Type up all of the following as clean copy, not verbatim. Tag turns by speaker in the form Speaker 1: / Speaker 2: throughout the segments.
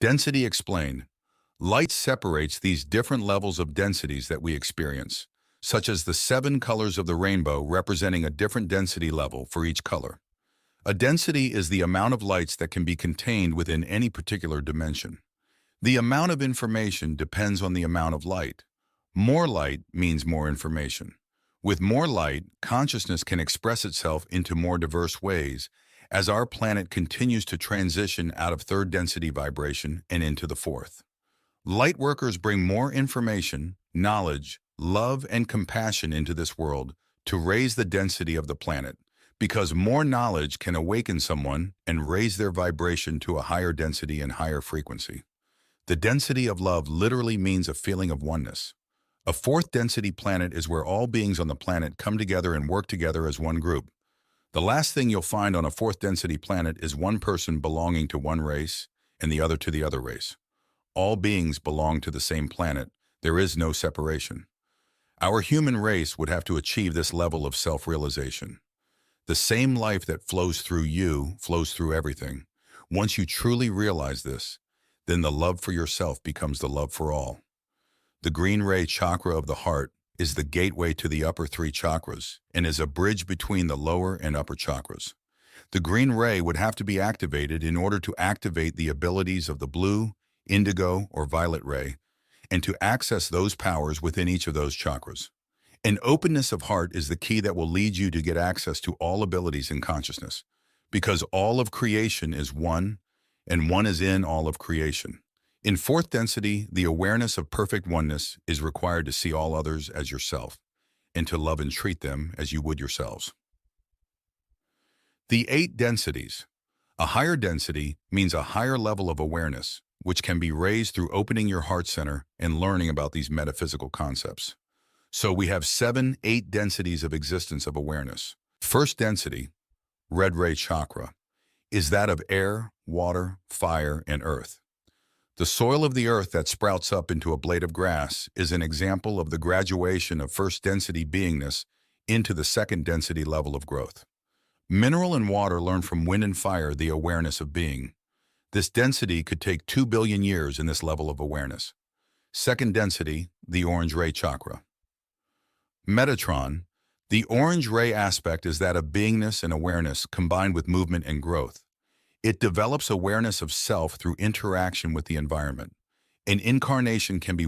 Speaker 1: Density explained. Light separates these different levels of densities that we experience, such as the 7 colors of the rainbow representing a different density level for each color. A density is the amount of lights that can be contained within any particular dimension. The amount of information depends on the amount of light. More light means more information. With more light, consciousness can express itself into more diverse ways as our planet continues to transition out of third density vibration and into the fourth. Light workers bring more information, knowledge, love, and compassion into this world to raise the density of the planet, because more knowledge can awaken someone and raise their vibration to a higher density and higher frequency. The density of love literally means a feeling of oneness. A fourth density planet is where all beings on the planet come together and work together as one group. The last thing you'll find on a fourth density planet is one person belonging to one race and the other to the other race. All beings belong to the same planet. There is no separation. Our human race would have to achieve this level of self-realization. The same life that flows through you flows through everything. Once you truly realize this, then the love for yourself becomes the love for all. The green ray chakra of the heart is the gateway to the upper 3 chakras and is a bridge between the lower and upper chakras. The green ray would have to be activated in order to activate the abilities of the blue, indigo, or violet ray, and to access those powers within each of those chakras. An openness of heart is the key that will lead you to get access to all abilities in consciousness, because all of creation is one, and one is in all of creation. In fourth density, the awareness of perfect oneness is required to see all others as yourself, and to love and treat them as you would yourselves. The 8 densities. A higher density means a higher level of awareness, which can be raised through opening your heart center and learning about these metaphysical concepts. So we have 8 densities of existence of awareness. First density, red ray chakra, is that of air, water, fire, and earth. The soil of the earth that sprouts up into a blade of grass is an example of the graduation of first density beingness into the second density level of growth. Mineral and water learn from wind and fire the awareness of being. This density could take 2 billion years in this level of awareness. Second density, the orange ray chakra. Metatron, the orange ray aspect is that of beingness and awareness combined with movement and growth. It develops awareness of self through interaction with the environment. An incarnation can be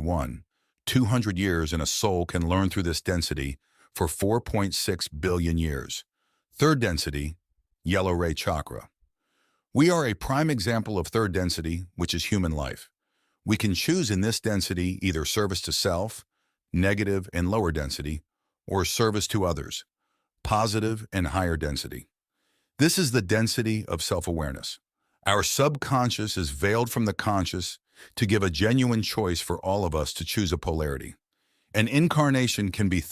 Speaker 1: 200 years, and a soul can learn through this density for 4.6 billion years. Third density, yellow ray chakra. We are a prime example of third density, which is human life. We can choose in this density either service to self, negative and lower density, or service to others, positive and higher density. This is the density of self-awareness. Our subconscious is veiled from the conscious to give a genuine choice for all of us to choose a polarity. An incarnation can be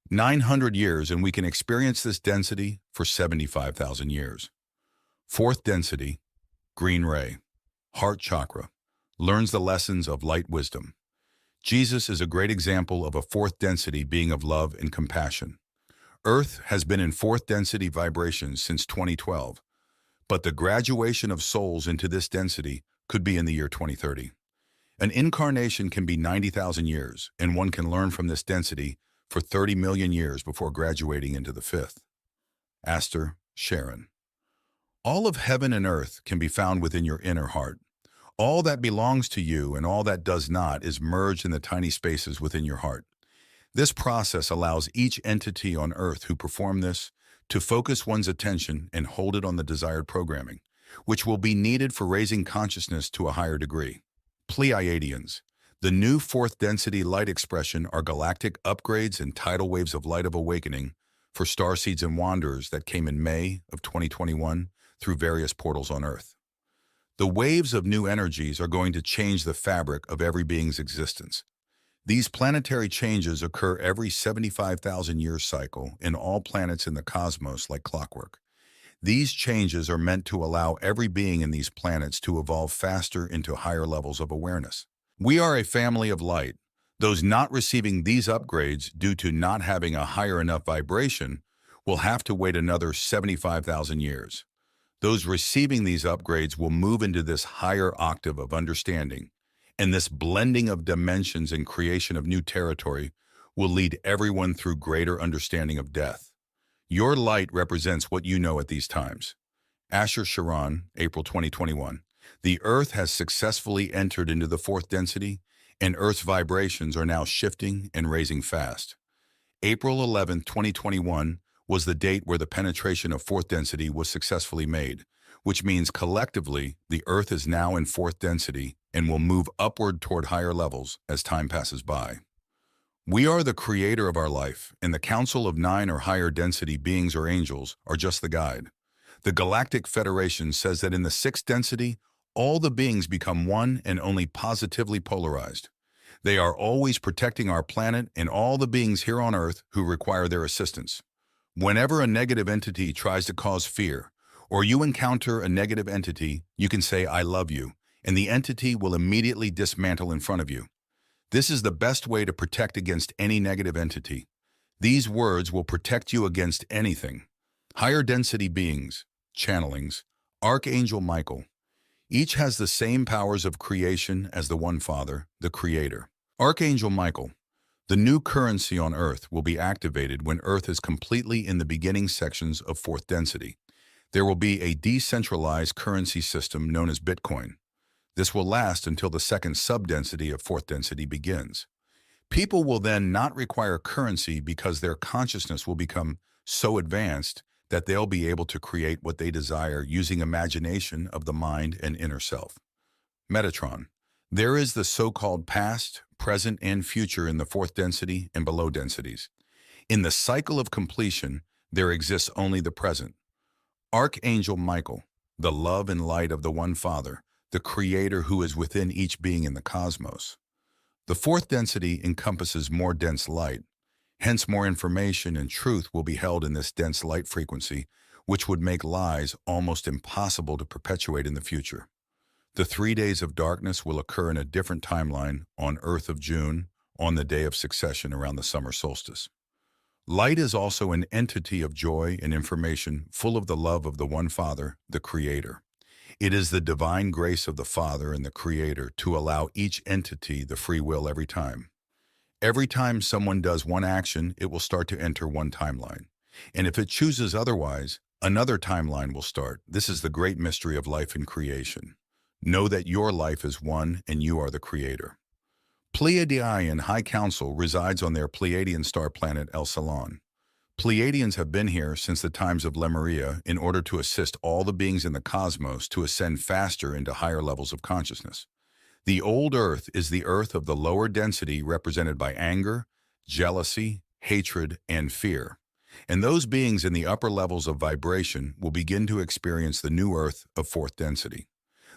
Speaker 1: 900 years, and we can experience this density for 75,000 years. Fourth density, green ray, heart chakra, learns the lessons of light wisdom. Jesus is a great example of a fourth density being of love and compassion. Earth has been in fourth density vibrations since 2012, but the graduation of souls into this density could be in the year 2030. An incarnation can be 90,000 years, and one can learn from this density for 30 million years before graduating into the fifth. Aster, Sharon. All of heaven and earth can be found within your inner heart. All that belongs to you and all that does not is merged in the tiny spaces within your heart. This process allows each entity on earth who perform this to focus one's attention and hold it on the desired programming, which will be needed for raising consciousness to a higher degree. Pleiadians. The new fourth density light expression are galactic upgrades and tidal waves of light of awakening for starseeds and wanderers that came in May of 2021 through various portals on Earth. The waves of new energies are going to change the fabric of every being's existence. These planetary changes occur every 75,000-year cycle in all planets in the cosmos like clockwork. These changes are meant to allow every being in these planets to evolve faster into higher levels of awareness. We are a family of light. Those not receiving these upgrades due to not having a higher enough vibration will have to wait another 75,000 years. Those receiving these upgrades will move into this higher octave of understanding, and this blending of dimensions and creation of new territory will lead everyone through greater understanding of death. Your light represents what you know at these times. Asher Sharon, April 2021. The Earth has successfully entered into the fourth density, and Earth's vibrations are now shifting and raising fast. April 11, 2021 was the date where the penetration of fourth density was successfully made, which means collectively the Earth is now in fourth density and will move upward toward higher levels as time passes by. We are the creator of our life, and the Council of Nine or higher density beings or angels are just the guide. The Galactic Federation says that in the sixth density, all the beings become one and only positively polarized. They are always protecting our planet and all the beings here on Earth who require their assistance. Whenever a negative entity tries to cause fear, or you encounter a negative entity, you can say, "I love you," and the entity will immediately dismantle in front of you. This is the best way to protect against any negative entity. These words will protect you against anything. Higher density beings, channelings, Archangel Michael. Each has the same powers of creation as the One Father, the Creator. Archangel Michael. The new currency on Earth will be activated when Earth is completely in the beginning sections of fourth density. There will be a decentralized currency system known as Bitcoin. This will last until the second subdensity of fourth density begins. People will then not require currency because their consciousness will become so advanced that they'll be able to create what they desire using imagination of the mind and inner self. Metatron. There is the so-called past, present, and future in the fourth density and below densities. In the cycle of completion, there exists only the present. Archangel Michael, the love and light of the One Father, the Creator who is within each being in the cosmos. The fourth density encompasses more dense light. Hence, more information and truth will be held in this dense light frequency, which would make lies almost impossible to perpetuate in the future. The 3 days of darkness will occur in a different timeline on Earth of June, on the day of succession around the summer solstice. Light is also an entity of joy and information full of the love of the One Father, the Creator. It is the divine grace of the Father and the Creator to allow each entity the free will every time. Every time someone does one action, it will start to enter one timeline. And if it chooses otherwise, another timeline will start. This is the great mystery of life and creation. Know that your life is one and you are the Creator. Pleiadian High Council resides on their Pleiadian star planet El Salon. Pleiadians have been here since the times of Lemuria in order to assist all the beings in the cosmos to ascend faster into higher levels of consciousness. The old Earth is the Earth of the lower density represented by anger, jealousy, hatred, and fear. And those beings in the upper levels of vibration will begin to experience the new Earth of fourth density.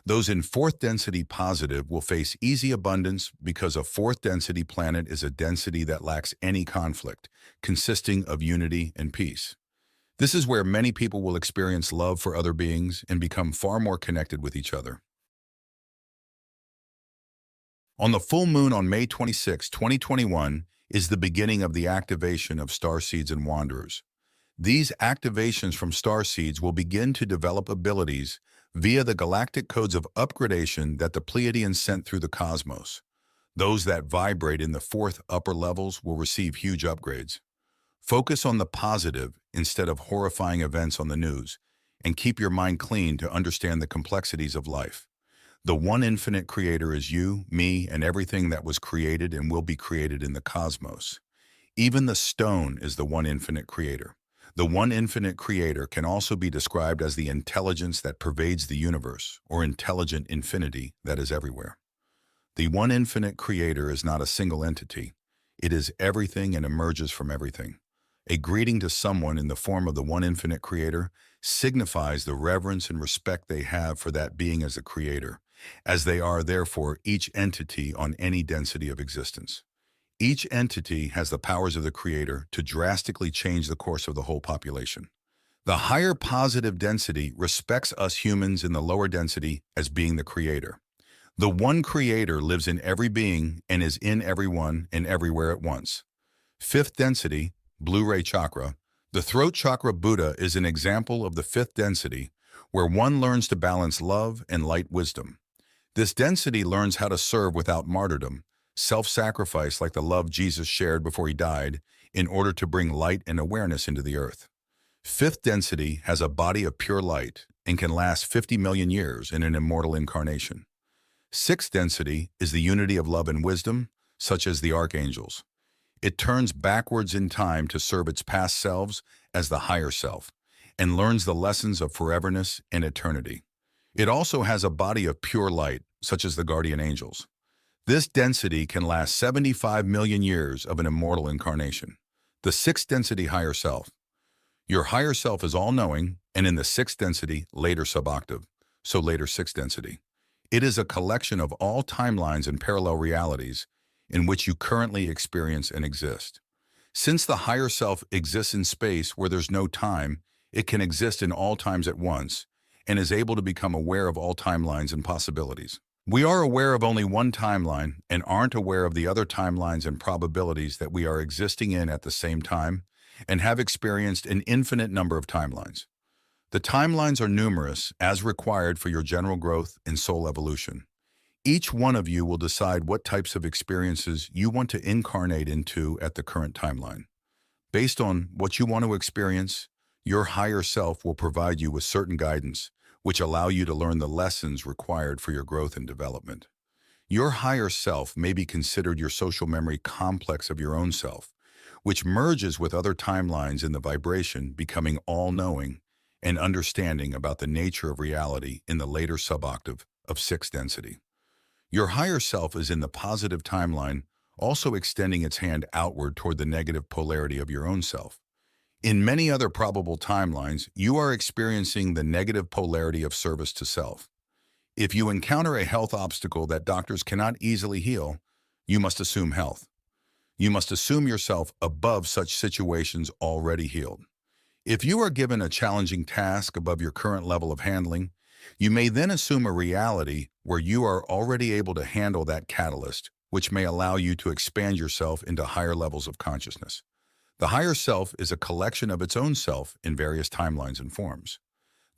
Speaker 1: Those in fourth density positive will face easy abundance because a fourth density planet is a density that lacks any conflict, consisting of unity and peace. This is where many people will experience love for other beings and become far more connected with each other. On the full moon on May 26, 2021, is the beginning of the activation of starseeds and wanderers. These activations from starseeds will begin to develop abilities via the galactic codes of upgradation that the Pleiadians sent through the cosmos. Those that vibrate in the fourth upper levels will receive huge upgrades. Focus on the positive instead of horrifying events on the news, and keep your mind clean to understand the complexities of life. The one infinite Creator is you, me, and everything that was created and will be created in the cosmos. Even the stone is the one infinite Creator. The one infinite Creator can also be described as the intelligence that pervades the universe, or intelligent infinity that is everywhere. The one infinite Creator is not a single entity. It is everything and emerges from everything. A greeting to someone in the form of the one infinite Creator signifies the reverence and respect they have for that being as a Creator, as they are therefore each entity on any density of existence. Each entity has the powers of the Creator to drastically change the course of the whole population. The higher positive density respects us humans in the lower density as being the Creator. The one Creator lives in every being and is in everyone and everywhere at once. Fifth density, blue ray chakra. The throat chakra Buddha is an example of the fifth density, where one learns to balance love and light wisdom. This density learns how to serve without martyrdom, self-sacrifice like the love Jesus shared before he died, in order to bring light and awareness into the earth. Fifth density has a body of pure light and can last 50 million years in an immortal incarnation. Sixth density is the unity of love and wisdom, such as the archangels. It turns backwards in time to serve its past selves as the higher self, and learns the lessons of foreverness and eternity. It also has a body of pure light, such as the guardian angels. This density can last 75 million years of an immortal incarnation. The sixth density higher self. Your higher self is all-knowing, and in the sixth density, later suboctave, so later sixth density. It is a collection of all timelines and parallel realities in which you currently experience and exist. Since the higher self exists in space where there's no time, it can exist in all times at once, and is able to become aware of all timelines and possibilities. We are aware of only one timeline and aren't aware of the other timelines and probabilities that we are existing in at the same time, and have experienced an infinite number of timelines. The timelines are numerous, as required for your general growth and soul evolution. Each one of you will decide what types of experiences you want to incarnate into at the current timeline. Based on what you want to experience, your higher self will provide you with certain guidance, which allow you to learn the lessons required for your growth and development. Your higher self may be considered your social memory complex of your own self, which merges with other timelines in the vibration, becoming all-knowing and understanding about the nature of reality in the later suboctave of sixth density. Your higher self is in the positive timeline, also extending its hand outward toward the negative polarity of your own self. In many other probable timelines, you are experiencing the negative polarity of service to self. If you encounter a health obstacle that doctors cannot easily heal, you must assume health. You must assume yourself above such situations already healed. If you are given a challenging task above your current level of handling, you may then assume a reality where you are already able to handle that catalyst, which may allow you to expand yourself into higher levels of consciousness. The higher self is a collection of its own self in various timelines and forms.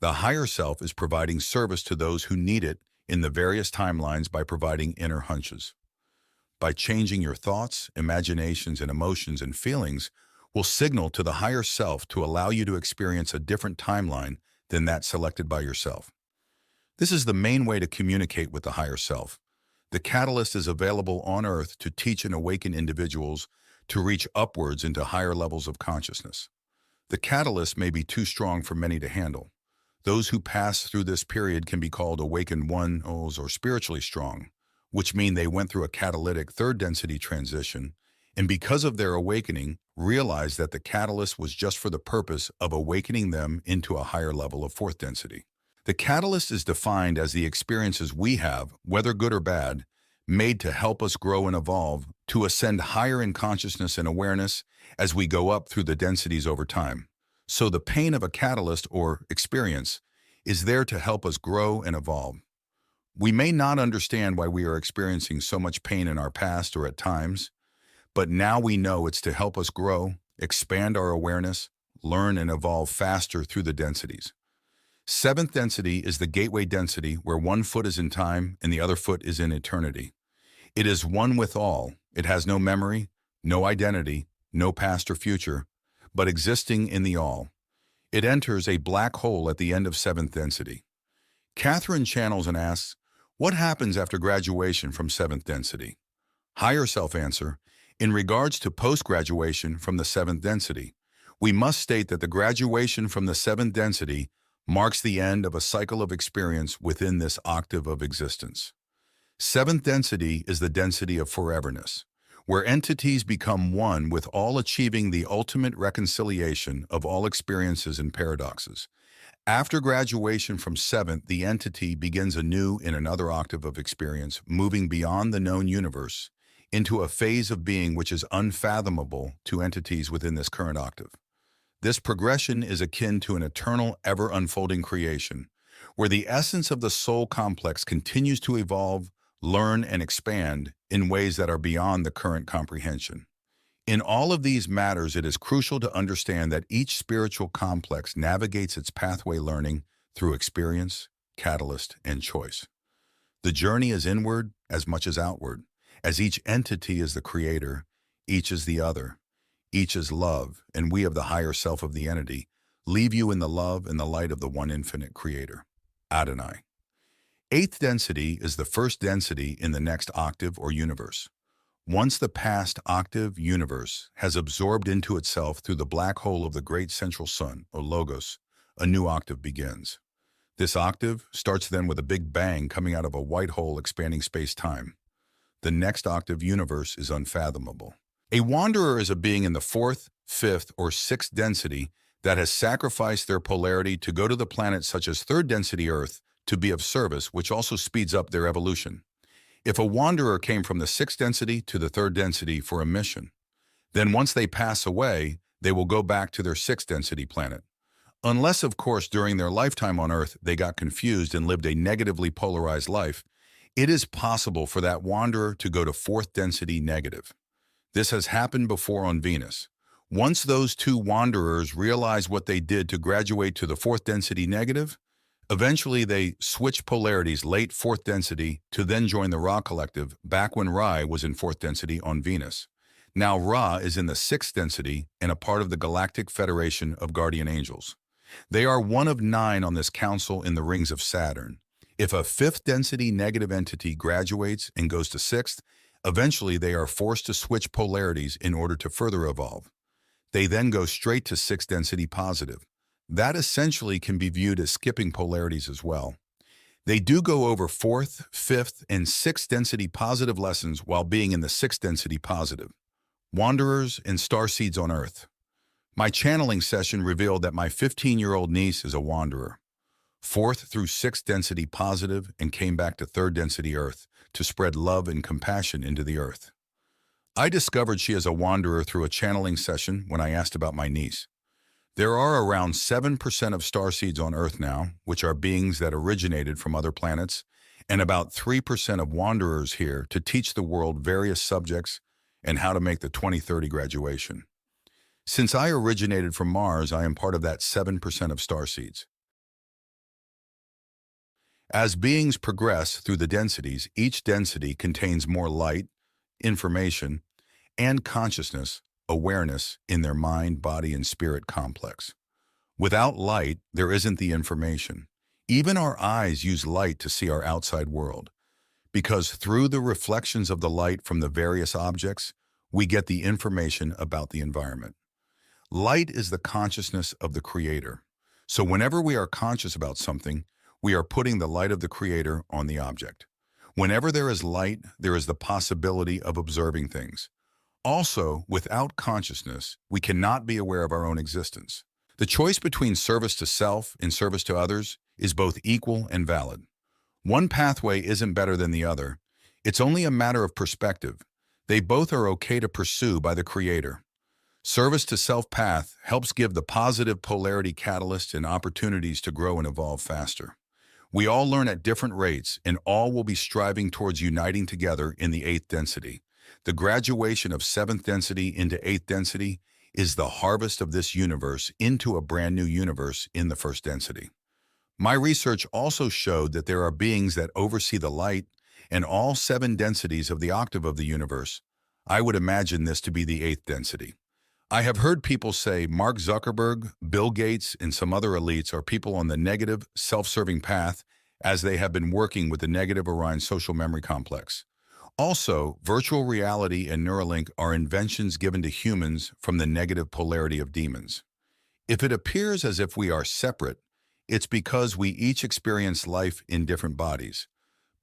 Speaker 1: The higher self is providing service to those who need it in the various timelines by providing inner hunches. By changing your thoughts, imaginations, and emotions and feelings will signal to the higher self to allow you to experience a different timeline than that selected by yourself. This is the main way to communicate with the higher self. The catalyst is available on Earth to teach and awaken individuals to reach upwards into higher levels of consciousness. The catalyst may be too strong for many to handle. Those who pass through this period can be called awakened ones or spiritually strong, which mean they went through a catalytic third density transition, and because of their awakening, realized that the catalyst was just for the purpose of awakening them into a higher level of fourth density. The catalyst is defined as the experiences we have, whether good or bad, made to help us grow and evolve, to ascend higher in consciousness and awareness as we go up through the densities over time. So the pain of a catalyst or experience is there to help us grow and evolve. We may not understand why we are experiencing so much pain in our past or at times, but now we know it's to help us grow, expand our awareness, learn and evolve faster through the densities. Seventh density is the gateway density where one foot is in time and the other foot is in eternity. It is one with all. It has no memory, no identity, no past or future, but existing in the all. It enters a black hole at the end of seventh density. Kathryn channels and asks, what happens after graduation from seventh density? Higher self answer, in regards to post-graduation from the seventh density, we must state that the graduation from the seventh density marks the end of a cycle of experience within this octave of existence. Seventh density is the density of foreverness, where entities become one with all, achieving the ultimate reconciliation of all experiences and paradoxes. After graduation from seventh, the entity begins anew in another octave of experience, moving beyond the known universe into a phase of being which is unfathomable to entities within this current octave. This progression is akin to an eternal, ever-unfolding creation, where the essence of the soul complex continues to evolve, learn, and expand in ways that are beyond the current comprehension. In all of these matters, it is crucial to understand that each spiritual complex navigates its pathway learning through experience, catalyst, and choice. The journey is inward as much as outward, as each entity is the creator, each is the other, each is love, and we of the higher self of the entity leave you in the love and the light of the one infinite creator, Adonai. Eighth density is the first density in the next octave or universe. Once the past octave universe has absorbed into itself through the black hole of the great central sun, or logos, a new octave begins. This octave starts then with a big bang coming out of a white hole expanding space-time. The next octave universe is unfathomable. A wanderer is a being in the fourth, fifth, or sixth density that has sacrificed their polarity to go to the planets such as third density Earth to be of service, which also speeds up their evolution. If a wanderer came from the sixth density to the third density for a mission, then once they pass away, they will go back to their sixth density planet. Unless, of course, during their lifetime on Earth, they got confused and lived a negatively polarized life, it is possible for that wanderer to go to fourth density negative. This has happened before on Venus. Once those two wanderers realize what they did to graduate to the fourth density negative, eventually they switch polarities late fourth density to then join the Ra collective back when Ra was in fourth density on Venus. Now Ra is in the sixth density and a part of the Galactic Federation of Guardian Angels. They are one of 9 on this council in the rings of Saturn. If a fifth density negative entity graduates and goes to sixth, eventually they are forced to switch polarities in order to further evolve. They then go straight to sixth density positive. That essentially can be viewed as skipping polarities as well. They do go over fourth, fifth, and sixth density positive lessons while being in the sixth density positive. Wanderers and starseeds on Earth. My channeling session revealed that my 15-year-old niece is a wanderer, fourth through sixth density positive, and came back to third density Earth to spread love and compassion into the Earth. I discovered she is a wanderer through a channeling session when I asked about my niece. There are around 7% of starseeds on Earth now, which are beings that originated from other planets, and about 3% of wanderers here to teach the world various subjects and how to make the 2030 graduation. Since I originated from Mars, I am part of that 7% of starseeds. As beings progress through the densities, each density contains more light, information, and consciousness, awareness in their mind, body, and spirit complex. Without light, there isn't the information. Even our eyes use light to see our outside world, because through the reflections of the light from the various objects, we get the information about the environment. Light is the consciousness of the Creator. So whenever we are conscious about something, we are putting the light of the Creator on the object. Whenever there is light, there is the possibility of observing things. Also, without consciousness, we cannot be aware of our own existence. The choice between service to self and service to others is both equal and valid. One pathway isn't better than the other. It's only a matter of perspective. They both are okay to pursue by the Creator. Service to self path helps give the positive polarity catalyst and opportunities to grow and evolve faster. We all learn at different rates, and all will be striving towards uniting together in the 8th density. The graduation of 7th density into 8th density is the harvest of this universe into a brand new universe in the 1st density. My research also showed that there are beings that oversee the light and all 7 densities of the octave of the universe. I would imagine this to be the 8th density. I have heard people say Mark Zuckerberg, Bill Gates, and some other elites are people on the negative, self-serving path as they have been working with the negative Orion social memory complex. Also, virtual reality and Neuralink are inventions given to humans from the negative polarity of demons. If it appears as if we are separate, it's because we each experience life in different bodies.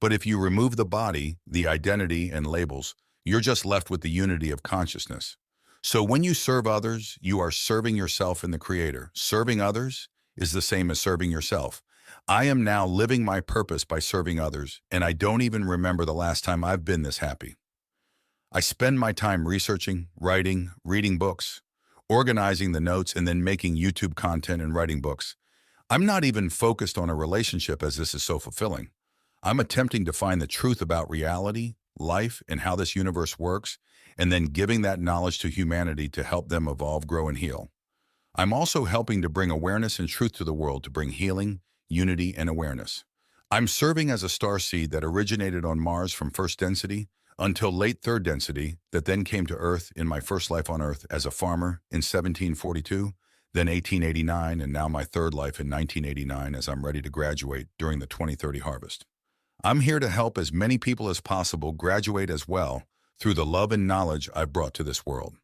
Speaker 1: But if you remove the body, the identity, and labels, you're just left with the unity of consciousness. So when you serve others, you are serving yourself and the Creator. Serving others is the same as serving yourself. I am now living my purpose by serving others, and I don't even remember the last time I've been this happy. I spend my time researching, writing, reading books, organizing the notes, and then making YouTube content and writing books. I'm not even focused on a relationship as this is so fulfilling. I'm attempting to find the truth about reality, life, and how this universe works, and then giving that knowledge to humanity to help them evolve, grow, and heal. I'm also helping to bring awareness and truth to the world to bring healing, unity, and awareness. I'm serving as a starseed that originated on Mars from first density until late third density that then came to Earth in my first life on Earth as a farmer in 1742, then 1889, and now my third life in 1989 as I'm ready to graduate during the 2030 harvest. I'm here to help as many people as possible graduate as well through the love and knowledge I've brought to this world.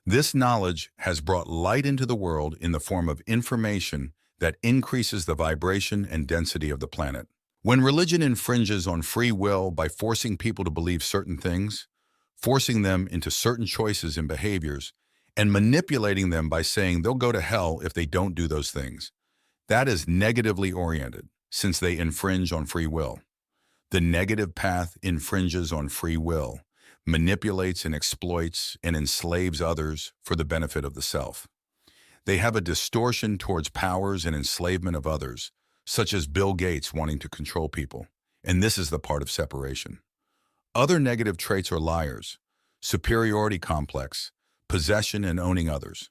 Speaker 1: This knowledge has brought light into the world in the form of information that increases the vibration and density of the planet. When religion infringes on free will by forcing people to believe certain things, forcing them into certain choices and behaviors, and manipulating them by saying they'll go to hell if they don't do those things, that is negatively oriented, since they infringe on free will. The negative path infringes on free will, manipulates and exploits and enslaves others for the benefit of the self. They have a distortion towards powers and enslavement of others, such as Bill Gates wanting to control people, and this is the part of separation. Other negative traits are liars, superiority complex, possession and owning others.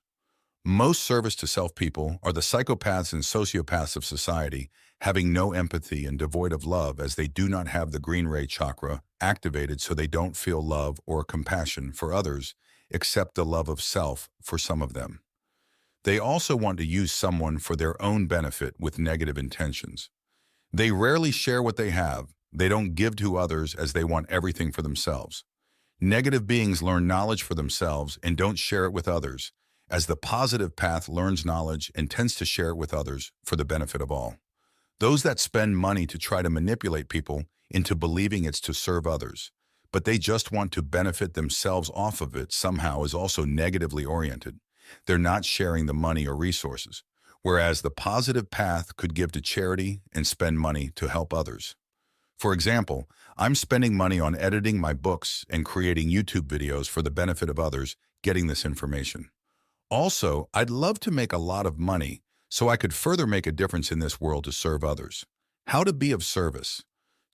Speaker 1: Most service to self people are the psychopaths and sociopaths of society, having no empathy and devoid of love as they do not have the green ray chakra activated, so they don't feel love or compassion for others except the love of self for some of them. They also want to use someone for their own benefit with negative intentions. They rarely share what they have. They don't give to others as they want everything for themselves. Negative beings learn knowledge for themselves and don't share it with others, as the positive path learns knowledge and tends to share it with others for the benefit of all. Those that spend money to try to manipulate people into believing it's to serve others, but they just want to benefit themselves off of it somehow, is also negatively oriented. They're not sharing the money or resources, whereas the positive path could give to charity and spend money to help others. For example, I'm spending money on editing my books and creating YouTube videos for the benefit of others getting this information. Also, I'd love to make a lot of money so I could further make a difference in this world to serve others. How to be of service?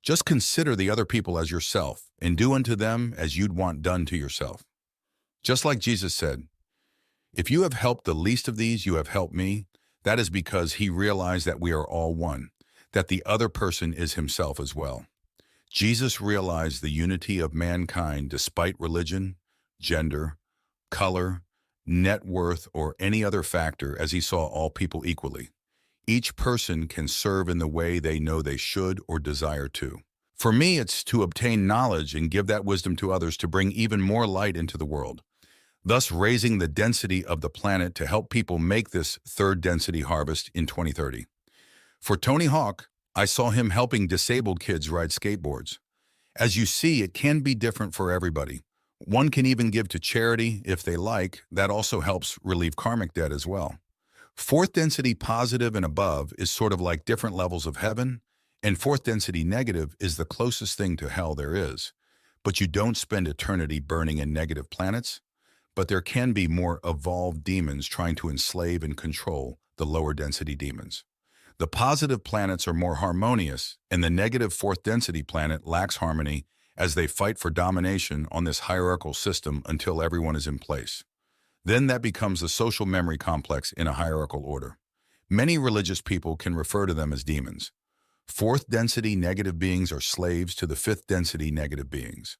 Speaker 1: Just consider the other people as yourself and do unto them as you'd want done to yourself. Just like Jesus said, "If you have helped the least of these, you have helped me." That is because he realized that we are all one, that the other person is himself as well. Jesus realized the unity of mankind despite religion, gender, color, net worth, or any other factor, as he saw all people equally. Each person can serve in the way they know they should or desire to. For me, it's to obtain knowledge and give that wisdom to others to bring even more light into the world, thus raising the density of the planet to help people make this third density harvest in 2030. For Tony Hawk, I saw him helping disabled kids ride skateboards. As you see, it can be different for everybody. One can even give to charity if they like. That also helps relieve karmic debt as well. Fourth density positive and above is sort of like different levels of heaven, and fourth density negative is the closest thing to hell there is. But you don't spend eternity burning in negative planets. But there can be more evolved demons trying to enslave and control the lower density demons. The positive planets are more harmonious, and the negative fourth density planet lacks harmony as they fight for domination on this hierarchical system until everyone is in place. Then that becomes the social memory complex in a hierarchical order. Many religious people can refer to them as demons. Fourth density negative beings are slaves to the fifth density negative beings.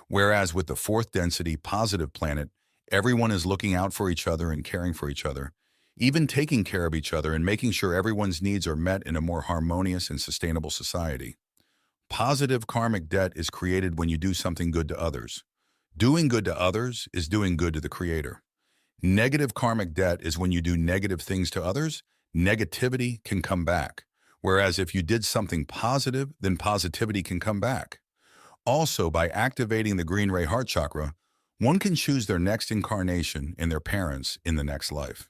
Speaker 1: Whereas with the fourth density positive planet, everyone is looking out for each other and caring for each other, even taking care of each other and making sure everyone's needs are met in a more harmonious and sustainable society. Positive karmic debt is created when you do something good to others. Doing good to others is doing good to the Creator. Negative karmic debt is when you do negative things to others, negativity can come back. Whereas if you did something positive, then positivity can come back. Also, by activating the green ray heart chakra, one can choose their next incarnation and their parents in the next life.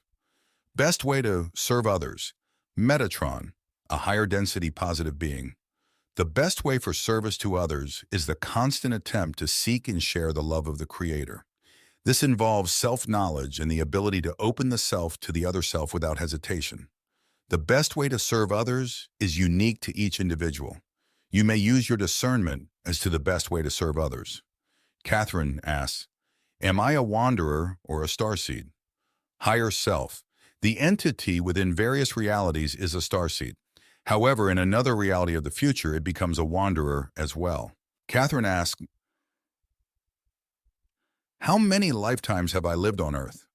Speaker 1: Best way to serve others. Metatron, a higher density positive being. The best way for service to others is the constant attempt to seek and share the love of the Creator. This involves self-knowledge and the ability to open the self to the other self without hesitation. The best way to serve others is unique to each individual. You may use your discernment as to the best way to serve others. Kathryn asks, "Am I a wanderer or a starseed?" Higher self. The entity within various realities is a starseed. However, in another reality of the future, it becomes a wanderer as well. Kathryn asks, how many lifetimes have I lived on Earth?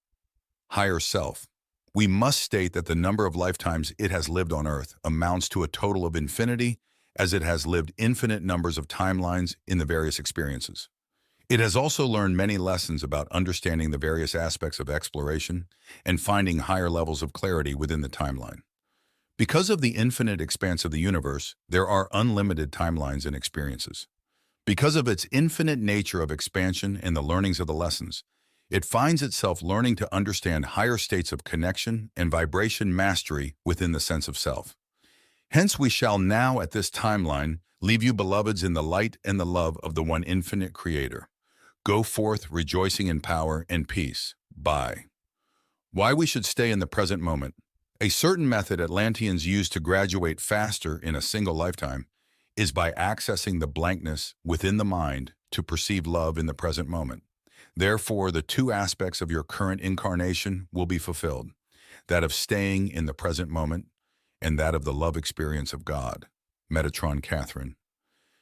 Speaker 1: Higher self. We must state that the number of lifetimes it has lived on Earth amounts to a total of infinity, as it has lived infinite numbers of timelines in the various experiences. It has also learned many lessons about understanding the various aspects of exploration and finding higher levels of clarity within the timeline. Because of the infinite expanse of the universe, there are unlimited timelines and experiences. Because of its infinite nature of expansion and the learnings of the lessons, it finds itself learning to understand higher states of connection and vibration mastery within the sense of self. Hence we shall now at this timeline leave you beloveds in the light and the love of the one infinite Creator. Go forth rejoicing in power and peace. Bye. Why we should stay in the present moment. A certain method Atlanteans use to graduate faster in a single lifetime is by accessing the blankness within the mind to perceive love in the present moment. Therefore, the two aspects of your current incarnation will be fulfilled, that of staying in the present moment and that of the love experience of God. Metatron Kathryn.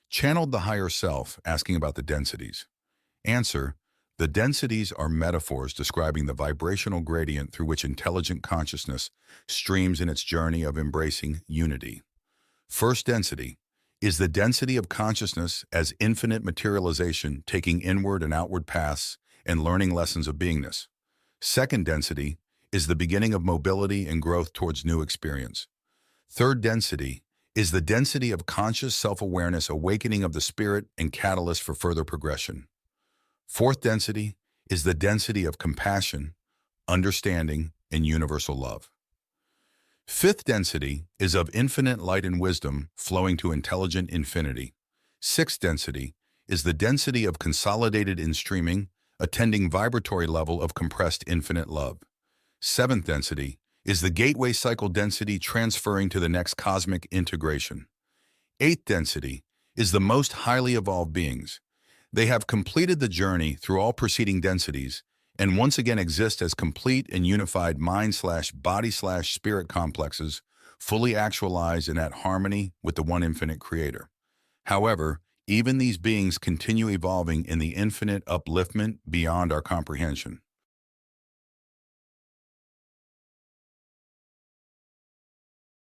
Speaker 1: Channeled the higher self, asking about the densities. Answer: the densities are metaphors describing the vibrational gradient through which intelligent consciousness streams in its journey of embracing unity. First density is the density of consciousness as infinite materialization taking inward and outward paths and learning lessons of beingness. Second density is the beginning of mobility and growth towards new experience. Third density is the density of conscious self-awareness, awakening of the spirit and catalyst for further progression. Fourth density is the density of compassion, understanding, and universal love. Fifth density is of infinite light and wisdom flowing to intelligent infinity. Sixth density is the density of consolidated in-streaming, attending vibratory level of compressed infinite love. Seventh density is the gateway cycle density transferring to the next cosmic integration. Eighth density is the most highly evolved beings. They have completed the journey through all preceding densities and once again exist as complete and unified mind/body/spirit complexes, fully actualized and at harmony with the one infinite Creator. However, even these beings continue evolving in the infinite upliftment beyond our comprehension.